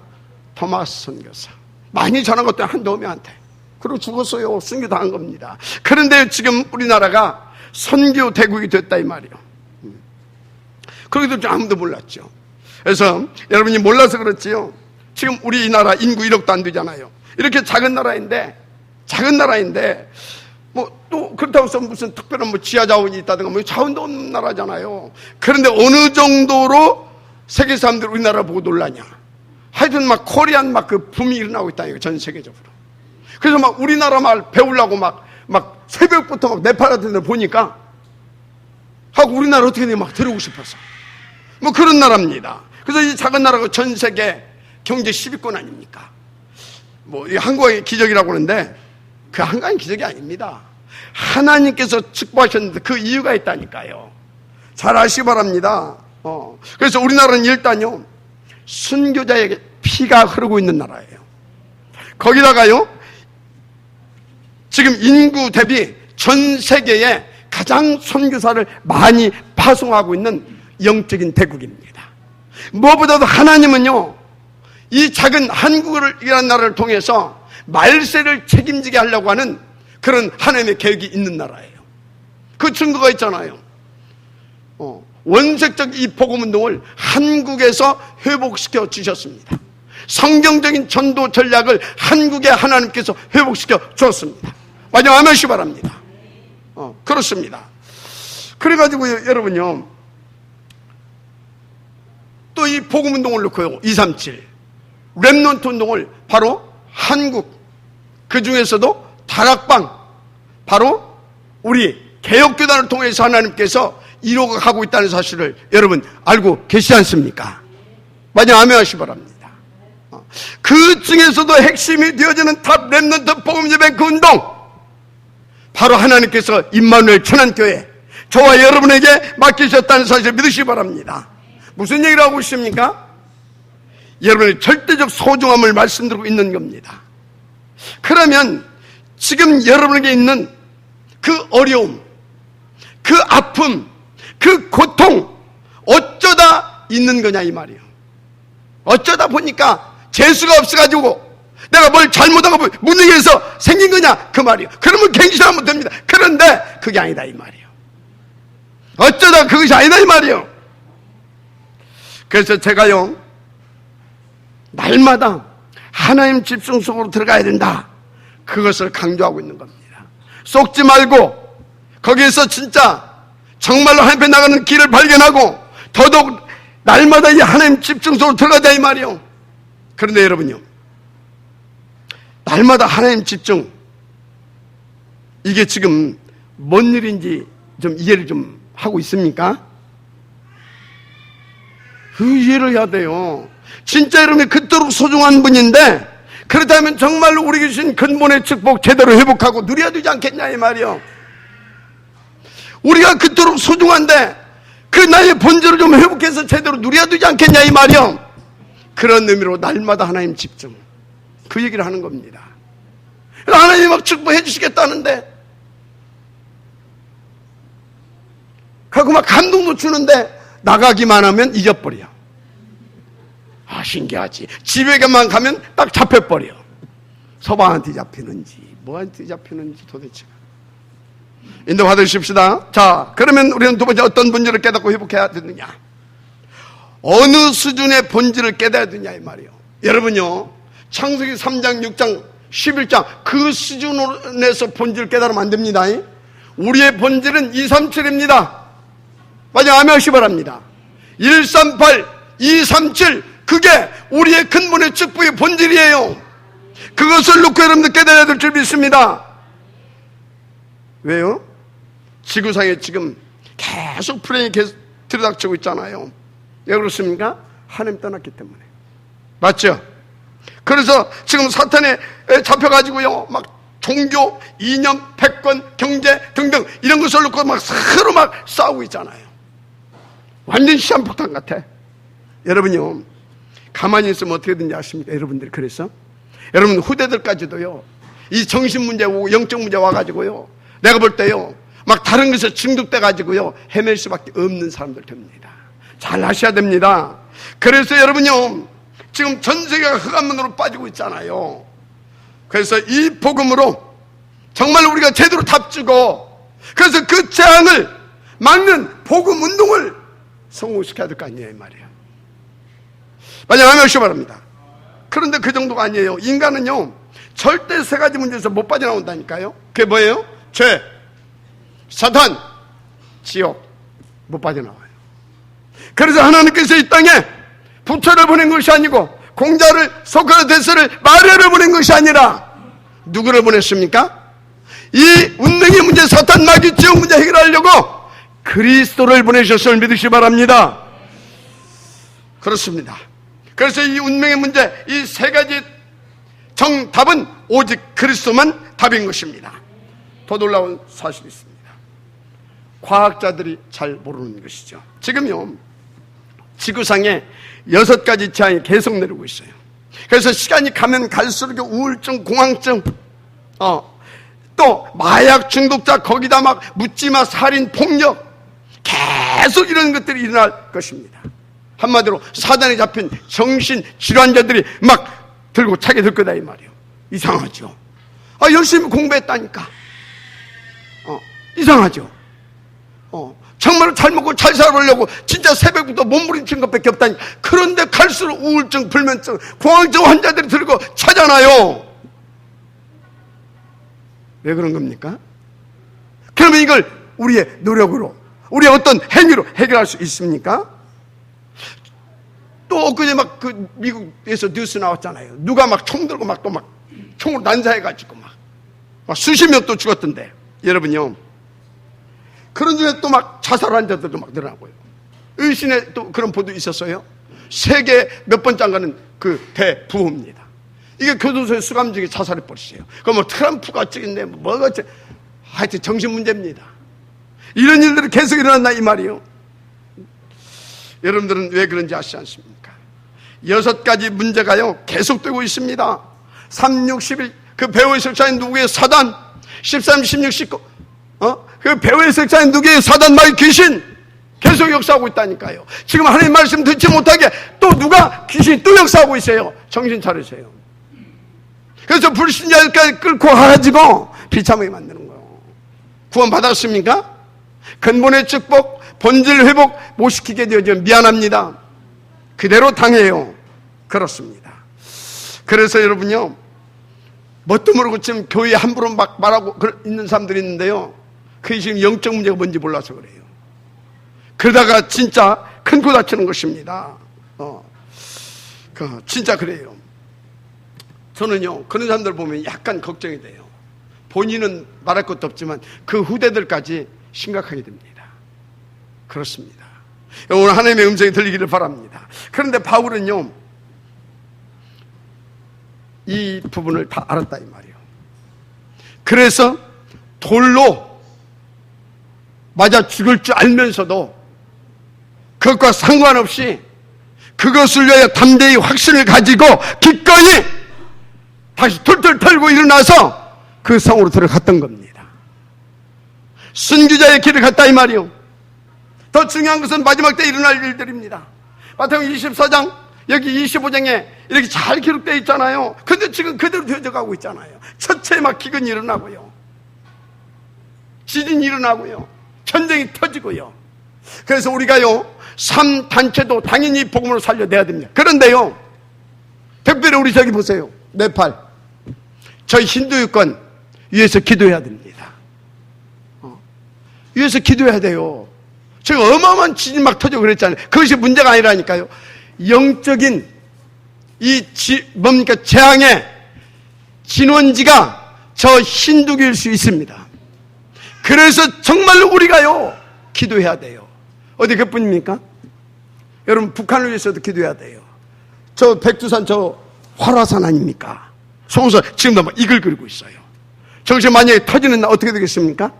토마스 선교사. 많이 전한 것도 한두 명한테. 그리고 죽었어요. 순교당한 겁니다. 그런데 지금 우리나라가 선교 대국이 됐다 이 말이에요. 그러기도 아무도 몰랐죠. 그래서 여러분이 몰라서 그렇지요. 지금 우리나라 인구 1억도 안 되잖아요. 이렇게 작은 나라인데 뭐 또 그렇다고 해서 무슨 특별한 뭐 지하 자원이 있다든가 뭐 자원도 없는 나라잖아요. 그런데 어느 정도로 세계 사람들이 우리나라 보고 놀라냐. 하여튼 막 코리안 막 그 붐이 일어나고 있다니까, 전 세계적으로. 그래서 막 우리나라 말 배우려고 막 새벽부터 막 네팔 같은 데 보니까 하고 우리나라 어떻게 막 들어오고 싶어서 뭐 그런 나라입니다. 그래서 이 작은 나라가 전 세계 경제 10위권 아닙니까? 뭐 이 한국의 기적이라고 하는데 그 한국의 기적이 아닙니다. 하나님께서 축복하셨는데 그 이유가 있다니까요. 잘 아시기 바랍니다. 그래서 우리나라는 일단요, 순교자에게 피가 흐르고 있는 나라예요. 거기다가요, 지금 인구 대비 전 세계에 가장 선교사를 많이 파송하고 있는 영적인 대국입니다. 무엇보다도 하나님은요, 이 작은 한국이라는 나라를 통해서 말세를 책임지게 하려고 하는 그런 하나님의 계획이 있는 나라예요. 그 증거가 있잖아요. 원색적 이 복음운동을 한국에서 회복시켜 주셨습니다. 성경적인 전도 전략을 한국에 하나님께서 회복시켜 주었습니다. 마지막 아멘시 바랍니다. 그렇습니다. 그래가지고 여러분요, 또 이 복음운동을 놓고요, 237 렘넌트 운동을 바로 한국, 그 중에서도 다락방, 바로 우리 개혁교단을 통해서 하나님께서 이루어가고 있다는 사실을 여러분 알고 계시지 않습니까? 마지막 아멘 하시기 바랍니다. 그 중에서도 핵심이 되어지는 탑 렘넌트 복음예배 그 운동, 바로 하나님께서 임마누엘 천안교회 저와 여러분에게 맡기셨다는 사실을 믿으시기 바랍니다. 무슨 얘기를 하고 있습니까? 여러분의 절대적 소중함을 말씀드리고 있는 겁니다. 그러면 지금 여러분에게 있는 그 어려움, 그 아픔, 그 고통 어쩌다 있는 거냐 이 말이에요. 어쩌다 보니까 재수가 없어가지고 내가 뭘 잘못하고 무능해서 생긴 거냐 그 말이에요. 그러면 갱신하면 됩니다. 그런데 그게 아니다 이 말이에요. 어쩌다 그것이 아니다 이 말이에요. 그래서 제가요, 날마다 하나님 집중 속으로 들어가야 된다, 그것을 강조하고 있는 겁니다. 속지 말고 거기에서 진짜 정말로 하나님 앞에 나가는 길을 발견하고 더더욱 날마다 이 하나님 집중 속으로 들어가자 이 말이에요. 그런데 여러분요, 날마다 하나님 집중, 이게 지금 뭔 일인지 좀 이해를 좀 하고 있습니까? 그 이해를 해야 돼요. 진짜 여러분이 그토록 소중한 분인데, 그렇다면 정말로 우리에게 주신 근본의 축복 제대로 회복하고 누려야 되지 않겠냐 이 말이요. 우리가 그토록 소중한데 그 나의 본질을 좀 회복해서 제대로 누려야 되지 않겠냐 이 말이요. 그런 의미로 날마다 하나님 집중, 그 얘기를 하는 겁니다. 하나님이 막 축복해 주시겠다는데, 그리고 막 감동도 주는데 나가기만 하면 잊어버려. 아, 신기하지. 집에만 가면 딱 잡혀버려. 서방한테 잡히는지 뭐한테 잡히는지 도대체가. 인도 받으십시다. 자, 그러면 우리는 두 번째 어떤 본질을 깨닫고 회복해야 되느냐? 어느 수준의 본질을 깨달아야 되냐 이 말이에요. 여러분요, 창세기 3장, 6장, 11장 그 수준에서 본질을 깨달으면 안 됩니다. 우리의 본질은 237입니다. 맞아, 아멘 하시 바랍니다. 138, 237 그게 우리의 근본의 축복의 본질이에요. 그것을 놓고 여러분들 깨달아야 될 줄 믿습니다. 왜요? 지구상에 지금 계속 불행이 들이닥치고 있잖아요. 왜 그렇습니까? 하나님 떠났기 때문에. 맞죠? 그래서 지금 사탄에 잡혀가지고요, 막 종교, 이념, 패권, 경제 등등 이런 것을 놓고 막 서로 막 싸우고 있잖아요. 완전 시한폭탄 같아. 여러분요, 가만히 있으면 어떻게 되는지 아십니까? 여러분들이 그래서 여러분 후대들까지도요, 이 정신 문제 오고 영적 문제 와가지고요, 내가 볼 때요, 막 다른 것에 중독돼 가지고요 헤맬 수밖에 없는 사람들 됩니다. 잘 아셔야 됩니다. 그래서 여러분요, 지금 전 세계가 흑암문으로 빠지고 있잖아요. 그래서 이 복음으로 정말 우리가 제대로 답주고, 그래서 그 재앙을 막는 복음 운동을 성공시켜야 될 거 아니에요 이 말이에요. 만약 하면 하시기 바랍니다. 그런데 그 정도가 아니에요. 인간은요, 절대 세 가지 문제에서 못 빠져나온다니까요. 그게 뭐예요? 죄, 사탄, 지옥. 못 빠져나와요. 그래서 하나님께서 이 땅에 부처를 보낸 것이 아니고 공자를, 소크라테스를, 마리아를 보낸 것이 아니라 누구를 보냈습니까? 이 운명의 문제, 사탄, 마귀, 지옥 문제 해결하려고 그리스도를 보내셨음을 믿으시기 바랍니다. 그렇습니다. 그래서 이 운명의 문제, 이 세 가지 정답은 오직 그리스도만 답인 것입니다. 더 놀라운 사실이 있습니다. 과학자들이 잘 모르는 것이죠. 지금요, 지구상에 6가지 재앙이 계속 내리고 있어요. 그래서 시간이 가면 갈수록 우울증, 공황증, 또 마약 중독자, 거기다 막 묻지마 살인, 폭력, 계속 이런 것들이 일어날 것입니다. 한마디로 사단에 잡힌 정신 질환자들이 막 들고 차게 될 거다 이 말이에요. 이상하죠? 열심히 공부했다니까. 이상하죠? 정말로 잘 먹고 잘 살아보려고 진짜 새벽부터 몸부림친 것밖에 없다니. 그런데 갈수록 우울증, 불면증, 공황증 환자들이 들고 차잖아요. 왜 그런 겁니까? 그러면 이걸 우리의 노력으로, 우리의 어떤 행위로 해결할 수 있습니까? 또 엊그제 막 그 미국에서 뉴스 나왔잖아요. 누가 막 총 들고 막 또 막 총으로 난사해가지고 막 수십 명 또 죽었던데. 여러분요, 그런 중에 또 막 자살 환자들도 막 늘어나고요. 의신에 또 그런 보도 있었어요. 세계 몇 번째인가는 그 대부호입니다. 이게 교도소에 수감중에 자살해버리세요. 그럼 뭐 트럼프가 어쩌겠네, 뭐가 어쩌, 하여튼 정신 문제입니다. 이런 일들이 계속 일어난다 이 말이에요. 여러분들은 왜 그런지 아시지 않습니까? 6가지 문제가요 계속되고 있습니다. 3, 6, 11 그 배후의 석자인 누구의 사단, 13, 16, 19 그 배후의 석자인 누구의 사단, 마귀, 귀신 계속 역사하고 있다니까요. 지금 하나님 말씀 듣지 못하게 또 누가 귀신이 또 역사하고 있어요. 정신 차리세요. 그래서 불신자들까지 끌고 가가지고 비참하게 만드는 거예요. 구원 받았습니까? 근본의 축복, 본질 회복 못 시키게 되어지면 미안합니다. 그대로 당해요. 그렇습니다. 그래서 여러분요, 뭣도 모르고 지금 교회에 함부로 막 말하고 있는 사람들이 있는데요, 그게 지금 영적 문제가 뭔지 몰라서 그래요. 그러다가 진짜 큰 코 다치는 것입니다. 진짜 그래요. 저는요, 그런 사람들 보면 약간 걱정이 돼요. 본인은 말할 것도 없지만 그 후대들까지 심각하게 됩니다. 그렇습니다. 오늘 하나님의 음성이 들리기를 바랍니다. 그런데 바울은요, 이 부분을 다 알았다 이 말이에요. 그래서 돌로 맞아 죽을 줄 알면서도 그것과 상관없이 그것을 위하여 담대히 확신을 가지고 기꺼이 다시 툴툴 털고 일어나서 그 성으로 들어갔던 겁니다. 순교자의 길을 갔다 이 말이요. 더 중요한 것은 마지막 때 일어날 일들입니다. 마태복음 24장 여기 25장에 이렇게 잘 기록되어 있잖아요. 근데 지금 그대로 되어져 가고 있잖아요. 첫째 막 기근이 일어나고요. 지진이 일어나고요, 전쟁이 터지고요. 그래서 우리가요, 3단체도 당연히 복음으로 살려내야 됩니다. 그런데요, 특별히 우리 저기 보세요, 네팔, 저희 힌두 유권 위에서 기도해야 됩니다. 위에서 기도해야 돼요. 제가 어마어마한 지진 막 터지고 그랬잖아요. 그것이 문제가 아니라니까요. 영적인 뭡니까, 재앙의 진원지가 저 힌두교일 수 있습니다. 그래서 정말로 우리가요, 기도해야 돼요. 어디 그뿐입니까? 여러분, 북한을 위해서도 기도해야 돼요. 저 백두산 저 활화산 아닙니까? 속에서 지금도 막 이글 끓이고 있어요. 저것이 만약에 터지는 날 어떻게 되겠습니까?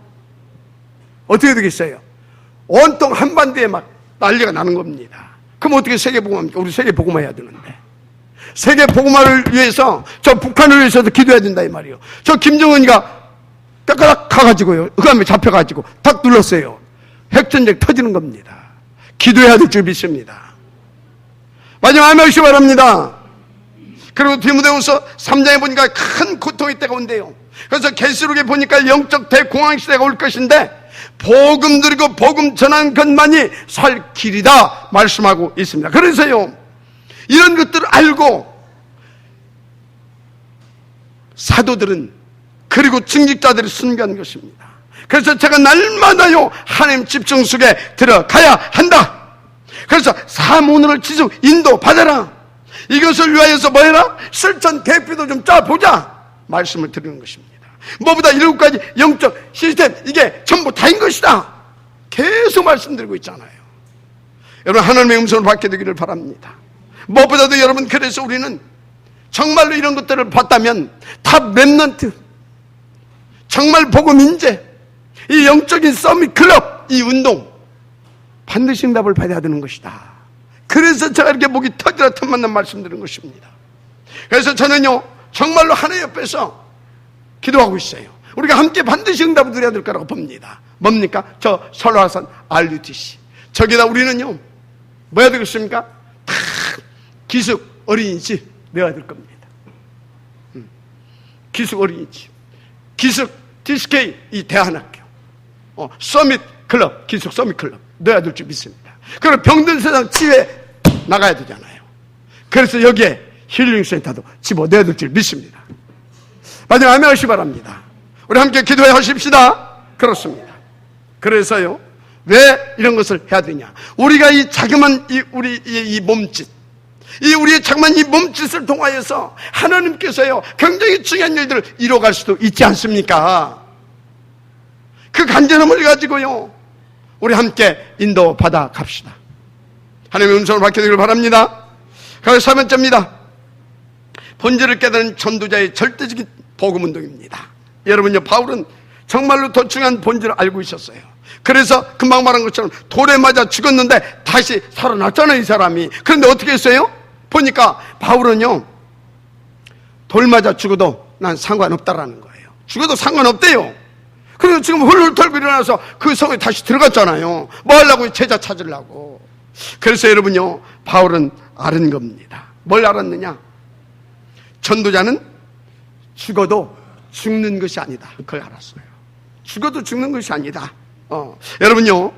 어떻게 되겠어요? 온통 한반도에 막 난리가 나는 겁니다. 그럼 어떻게 세계복음합니까? 우리 세계복음화 해야 되는데. 세계복음화를 위해서 저 북한을 위해서도 기도해야 된다 이 말이에요. 저 김정은이가 뼈가락 가가지고요, 그 다음에 잡혀가지고 탁 눌렀어요. 핵전쟁 터지는 겁니다. 기도해야 될 줄 믿습니다. 마지막 아멘 하시기 바랍니다. 그리고 디모데후서 3장에 보니까 큰 고통의 때가 온대요. 그래서 계시록에 보니까 영적 대공황 시대가 올 것인데 복음 드리고 복음 전하는 것만이 살 길이다 말씀하고 있습니다. 그래서요, 이런 것들을 알고 사도들은 그리고 증직자들이 순교한 것입니다. 그래서 제가 날마다요, 하나님 집중 속에 들어가야 한다. 그래서 사문을 지속 인도받아라. 이것을 위하여서 뭐해라? 실천 계획표도 좀 짜보자 말씀을 드리는 것입니다. 뭐보다 7가지 영적 시스템, 이게 전부 다인 것이다 계속 말씀드리고 있잖아요. 여러분, 하나님의 음성을 받게 되기를 바랍니다. 무엇보다도 여러분, 그래서 우리는 정말로 이런 것들을 봤다면 탑 랩넌트, 정말 복음 인재, 이 영적인 서밋 클럽, 이 운동 반드시 응답을 받아야 되는 것이다. 그래서 제가 이렇게 목이 터지라 틈만난 말씀드리는 것입니다. 그래서 저는요, 정말로 하나님 옆에서 기도하고 있어요. 우리가 함께 반드시 응답을 드려야 될 거라고 봅니다. 뭡니까? 저 설화산 RUTC. 저기다 우리는요, 뭐 해야 되겠습니까? 다 기숙 어린이집 내야 될 겁니다. 기숙 어린이집, 기숙 DSK 이 대안학교, 서밋 클럽, 기숙 서밋 클럽 넣어야 될 줄 믿습니다. 그리고 병든 세상 치유에 나가야 되잖아요. 그래서 여기에 힐링센터도 집어넣어야 될 줄 믿습니다. 마지막 아멘 하시기 바랍니다. 우리 함께 기도해 하십시다. 그렇습니다. 그래서요, 왜 이런 것을 해야 되냐? 우리가 이 자그만 우리 이 몸짓, 우리의 자그만 이 몸짓을 통하여서 하나님께서요, 굉장히 중요한 일들을 이뤄갈 수도 있지 않습니까? 그 간절함을 가지고요, 우리 함께 인도받아 갑시다. 하나님의 음성을 받게 되기를 바랍니다. 그래서 3번째입니다. 본질을 깨닫는 전도자의 절대적인 복음운동입니다. 여러분요, 바울은 정말로 더 중요한 본질을 알고 있었어요. 그래서 금방 말한 것처럼 돌에 맞아 죽었는데 다시 살아났잖아요, 이 사람이. 그런데 어떻게 했어요? 보니까 바울은요, 돌 맞아 죽어도 난 상관없다라는 거예요. 죽어도 상관없대요. 그리고 지금 훌훌 털고 일어나서 그 성에 다시 들어갔잖아요. 뭐 하려고? 제자 찾으려고. 그래서 여러분요, 바울은 아는 겁니다. 뭘 알았느냐? 전도자는 죽어도 죽는 것이 아니다. 그걸 알았어요. 죽어도 죽는 것이 아니다. 여러분요,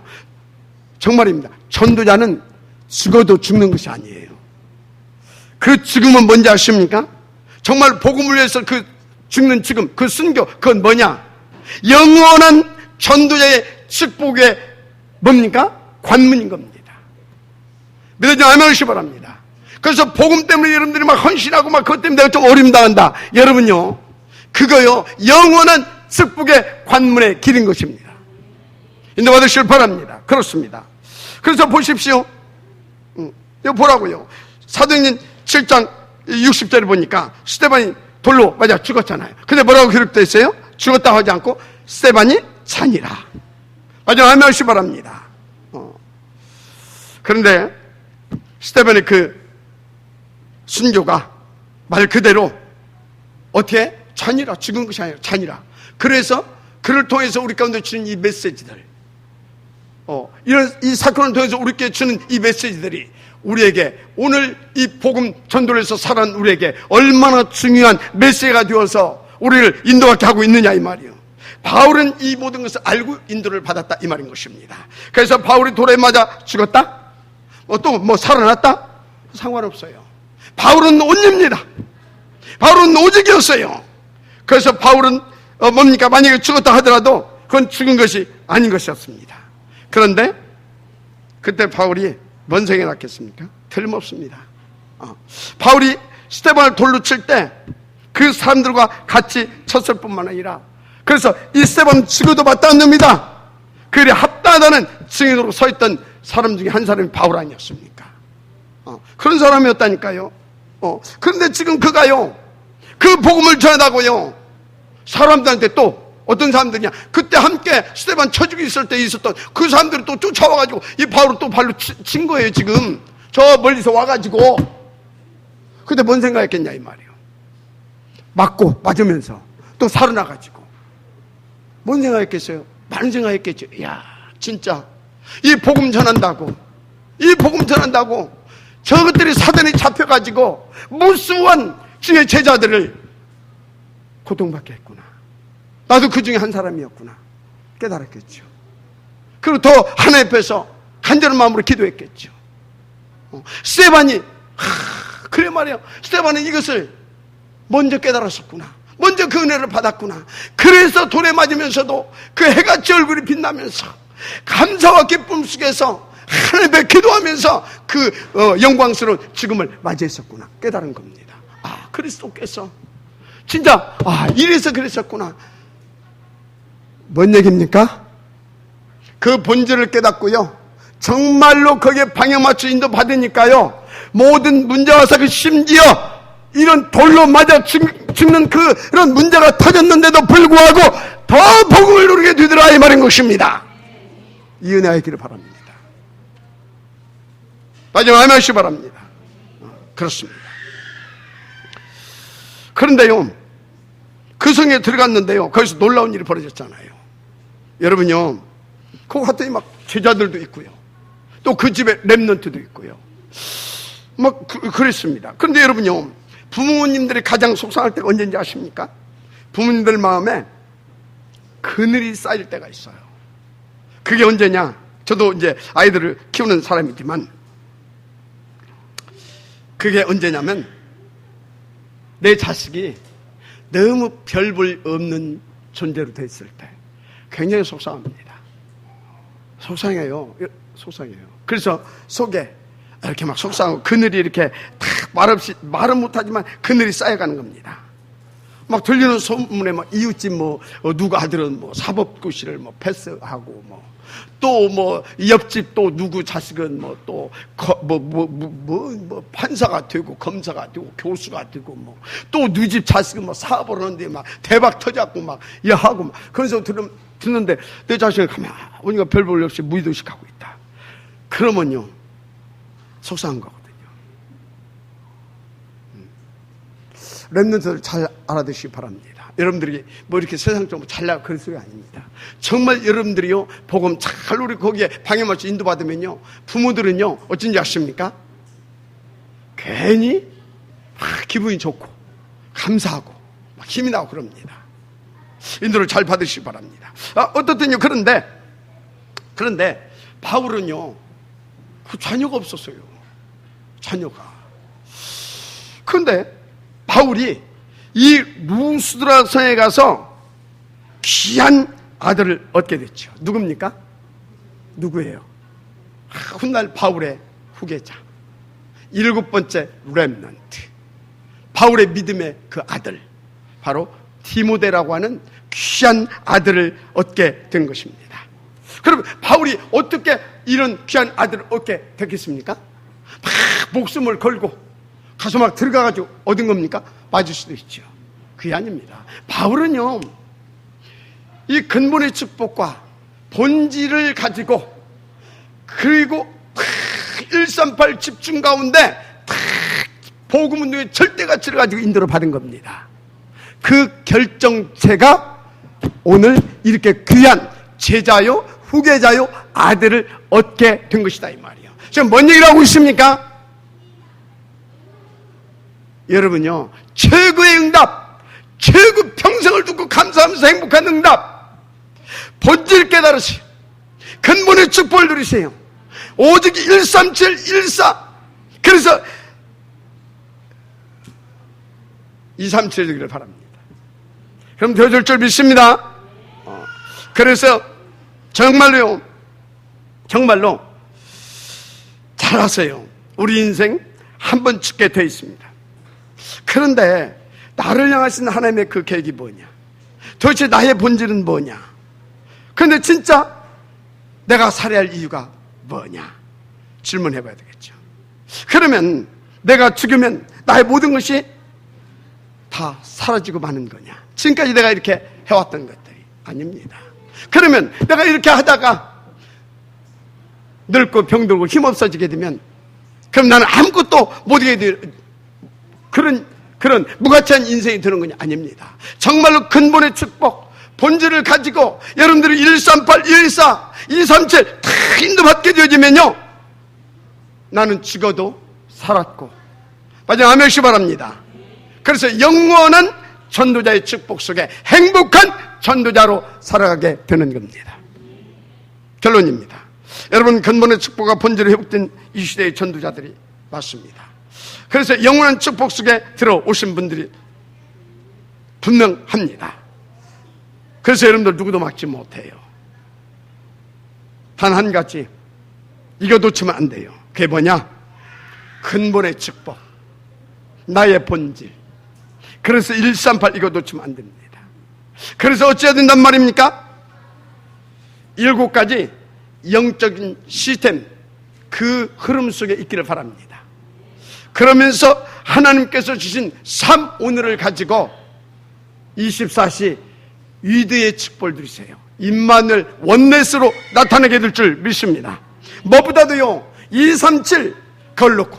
정말입니다. 전도자는 죽어도 죽는 것이 아니에요. 그 죽음은 뭔지 아십니까? 정말 복음을 위해서 그 죽는 죽음, 그 순교, 그건 뭐냐? 영원한 전도자의 축복의 뭡니까? 관문인 겁니다. 믿어지 아멘 하시기 바랍니다. 그래서 복음 때문에 여러분들이 막 헌신하고 막 그것 때문에 내가 좀 어림당한다. 여러분요, 그거요, 영원한 축복의 관문의 길인 것입니다. 인도받으시길 바랍니다. 그렇습니다. 그래서 보십시오. 이거 보라고요. 사도행전 7장 60절을 보니까 스데반이 돌로 맞아 죽었잖아요. 근데 뭐라고 기록되어 있어요? 죽었다고 하지 않고 스데반이 찬이라. 맞아, 아멘 하시기 바랍니다. 그런데 스데반의 그 순교가 말 그대로 어떻게? 찬이라. 죽은 것이 아니라 찬이라. 그래서 그를 통해서 우리 가운데 주는 이 메시지들, 이런 이 사건을 통해서 우리께 주는 이 메시지들이 우리에게 오늘 이 복음 전도를 해서 살아난 우리에게 얼마나 중요한 메시지가 되어서 우리를 인도하게 하고 있느냐 이 말이에요. 바울은 이 모든 것을 알고 인도를 받았다 이 말인 것입니다. 그래서 바울이 돌에 맞아 죽었다? 또 살아났다? 상관없어요. 바울은 온유입니다. 바울은 오직이었어요. 그래서 바울은 뭡니까? 만약에 죽었다 하더라도 그건 죽은 것이 아닌 것이었습니다. 그런데 그때 바울이 뭔 생각이 났겠습니까? 틀림없습니다. 바울이 스데반을 돌로 칠 때 그 사람들과 같이 쳤을 뿐만 아니라, 그래서 이 스데반 죽어도 마땅한 놈이다, 그래 합당하다는 증인으로 서 있던 사람 중에 한 사람이 바울 아니었습니까? 그런 사람이었다니까요. 그런데 지금 그가요, 그 복음을 전하다고요, 사람들한테 또 어떤 사람들이냐, 그때 함께 스데반 쳐죽이 있을 때 있었던 그 사람들이 또 쫓아와가지고 이 바울을 또 발로 친 거예요. 지금 저 멀리서 와가지고. 그때 뭔 생각했겠냐 이 말이에요. 맞고 맞으면서 또 살아나가지고 뭔 생각했겠어요? 많은 생각했겠죠. 야, 진짜 이 복음 전한다고 저것들이 사단에 잡혀가지고 무수한 주의 제자들을 고통받게 했구나. 나도 그 중에 한 사람이었구나 깨달았겠죠. 그리고 더 하나님 앞에서 간절한 마음으로 기도했겠죠. 스데반이 그래 말이에요. 스데반은 이것을 먼저 깨달았었구나. 먼저 그 은혜를 받았구나. 그래서 돌에 맞으면서도 그 해같이 얼굴이 빛나면서 감사와 기쁨 속에서 하나님께 기도하면서 그 영광스러운 죽음을 맞이했었구나 깨달은 겁니다. 그리스도께서 진짜 이래서 그랬었구나. 뭔 얘기입니까? 그 본질을 깨닫고요, 정말로 거기에 방향 맞춰 인도 받으니까요, 모든 문제와 사고 심지어 이런 돌로 맞아 죽는 그런 문제가 터졌는데도 불구하고 더 복음을 누리게 되더라 이 말인 것입니다. 이 은혜가 있기를 바랍니다. 마지막 하나씩 바랍니다. 그렇습니다. 그런데요, 그 성에 들어갔는데요, 거기서 놀라운 일이 벌어졌잖아요. 여러분요, 거기 갔더니 막 제자들도 있고요, 또 그 집에 렘넌트도 있고요, 그랬습니다. 그런데 여러분요, 부모님들이 가장 속상할 때가 언제인지 아십니까? 부모님들 마음에 그늘이 쌓일 때가 있어요. 그게 언제냐? 저도 이제 아이들을 키우는 사람이지만 그게 언제냐면, 내 자식이 너무 별 볼 없는 존재로 돼 있을 때 굉장히 속상합니다. 속상해요. 그래서 속에 이렇게 막 속상하고 그늘이 이렇게 다 말없이 말은 못하지만 그늘이 쌓여가는 겁니다. 막 들리는 소문에 막 이웃집 누구 아들은 사법고시를 패스하고 또 옆집 또 누구 자식은 또 판사가 되고 검사가 되고 교수가 되고 또 누구 집 자식은 사업을 하는데 막 대박 터졌고 막 하고 그래서 듣는데 내 자식을 가만히 보니까 별 볼 없이 무의도식하고 있다. 그러면요, 속상한 거거든요. 렘넌트들 잘 알아두시기 바랍니다. 여러분들이 이렇게 세상적으로 잘나고 그런 소리 아닙니다. 정말 여러분들이요, 복음 잘 우리 거기에 방해 맞춰 인도받으면요, 부모들은요, 어쩐지 아십니까? 괜히 기분이 좋고 감사하고 힘이 나고 그럽니다. 인도를 잘 받으시기 바랍니다. 어떻든요, 그런데 바울은요, 그 자녀가 없었어요. 자녀가. 그런데 바울이 이 루스드라 성에 가서 귀한 아들을 얻게 됐죠. 누굽니까? 누구예요? 훗날 바울의 후계자, 7번째 렘넌트, 바울의 믿음의 그 아들, 바로 디모데라고 하는 귀한 아들을 얻게 된 것입니다. 그럼 바울이 어떻게 이런 귀한 아들을 얻게 됐겠습니까? 막 목숨을 걸고 가서 막 들어가가지고 얻은 겁니까? 맞을 수도 있죠. 그게 아닙니다. 바울은요, 이 근본의 축복과 본질을 가지고, 그리고 138 집중 가운데 복음 운동의 절대 가치를 가지고 인도를 받은 겁니다. 그 결정체가 오늘 이렇게 귀한 제자요, 후계자요, 아들을 얻게 된 것이다 이 말이에요. 지금 뭔 얘기를 하고 있습니까? 여러분요, 최고의 응답, 최고 평생을 두고 감사하면서 행복한 응답, 본질 깨달으세요. 근본의 축복을 누리세요. 오직 137, 14. 그래서 237 되기를 바랍니다. 그럼 되어줄 줄 믿습니다. 그래서 정말로 잘하세요. 우리 인생 한 번 죽게 돼 있습니다. 그런데 나를 향하신 하나님의 그 계획이 뭐냐? 도대체 나의 본질은 뭐냐? 그런데 진짜 내가 살아야 할 이유가 뭐냐? 질문해 봐야 되겠죠. 그러면 내가 죽으면 나의 모든 것이 다 사라지고 마는 거냐? 지금까지 내가 이렇게 해왔던 것들이 아닙니다. 그러면 내가 이렇게 하다가 늙고 병들고 힘없어지게 되면 그럼 나는 아무것도 못하게 될 그런 무가치한 인생이 되는 거냐? 아닙니다. 정말로 근본의 축복, 본질을 가지고 여러분들이 138, 114, 237 다 인도받게 되어지면요, 나는 죽어도 살았고, 마지막 아멘시 바랍니다. 그래서 영원한 전도자의 축복 속에 행복한 전도자로 살아가게 되는 겁니다. 결론입니다. 여러분, 근본의 축복과 본질이 회복된 이 시대의 전도자들이 맞습니다. 그래서 영원한 축복 속에 들어오신 분들이 분명합니다. 그래서 여러분들 누구도 막지 못해요. 단 한 가지, 이거 놓치면 안 돼요. 그게 뭐냐? 근본의 축복, 나의 본질. 그래서 138 이거 놓치면 안 됩니다. 그래서 어찌해야 된단 말입니까? 7가지 영적인 시스템, 그 흐름 속에 있기를 바랍니다. 그러면서 하나님께서 주신 삶 오늘을 가지고 24시 위대의 축복을 누리세요. 임마누엘 원네스로 나타나게 될 줄 믿습니다. 무엇보다도요, 237 그걸 놓고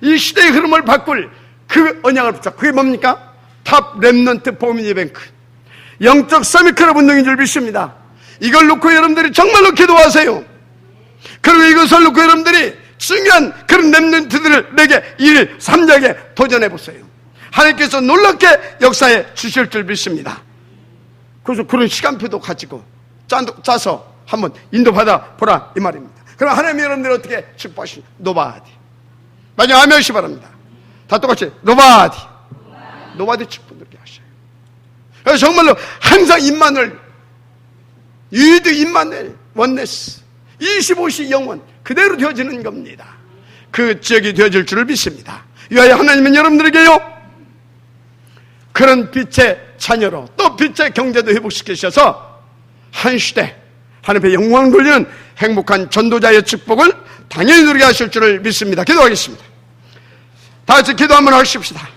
이 시대의 흐름을 바꿀 그 언약을 붙잡고, 그게 뭡니까? 탑 렘넌트 포미니 뱅크, 영적 서미클럽 운동인 줄 믿습니다. 이걸 놓고 여러분들이 정말로 기도하세요. 그리고 이것을 놓고 여러분들이 중요한 그런 렘넌트들을 내게 1일 3작에 도전해 보세요. 하나님께서 놀랍게 역사에 주실 줄 믿습니다. 그래서 그런 시간표도 가지고 짜서 한번 인도받아 보라 이 말입니다. 그럼 하나님 여러분들 어떻게 축복하시냐? 노바디. 마지막 아멘시 바랍니다. 다 똑같이 노바디 축복 누리게 하셔요. 그래서 정말로 항상 임마누엘, 유이드 임마누엘 원네스 25시 영원 그대로 되어지는 겁니다. 그 지역이 되어질 줄을 믿습니다. 위하여 하나님은 여러분들에게요, 그런 빛의 자녀로 또 빛의 경제도 회복시키셔서 한 시대 하나님의 영광을 돌리는 행복한 전도자의 축복을 당연히 누리게 하실 줄을 믿습니다. 기도하겠습니다. 다 같이 기도 한번 하십시다.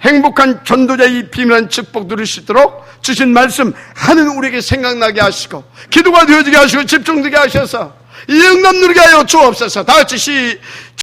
행복한 전도자의 비밀한 축복 누릴 수 있도록 주신 말씀 하는 우리에게 생각나게 하시고, 기도가 되어지게 하시고, 집중되게 하셔서 이 영감 누리게 하여 주옵소서. 다 같이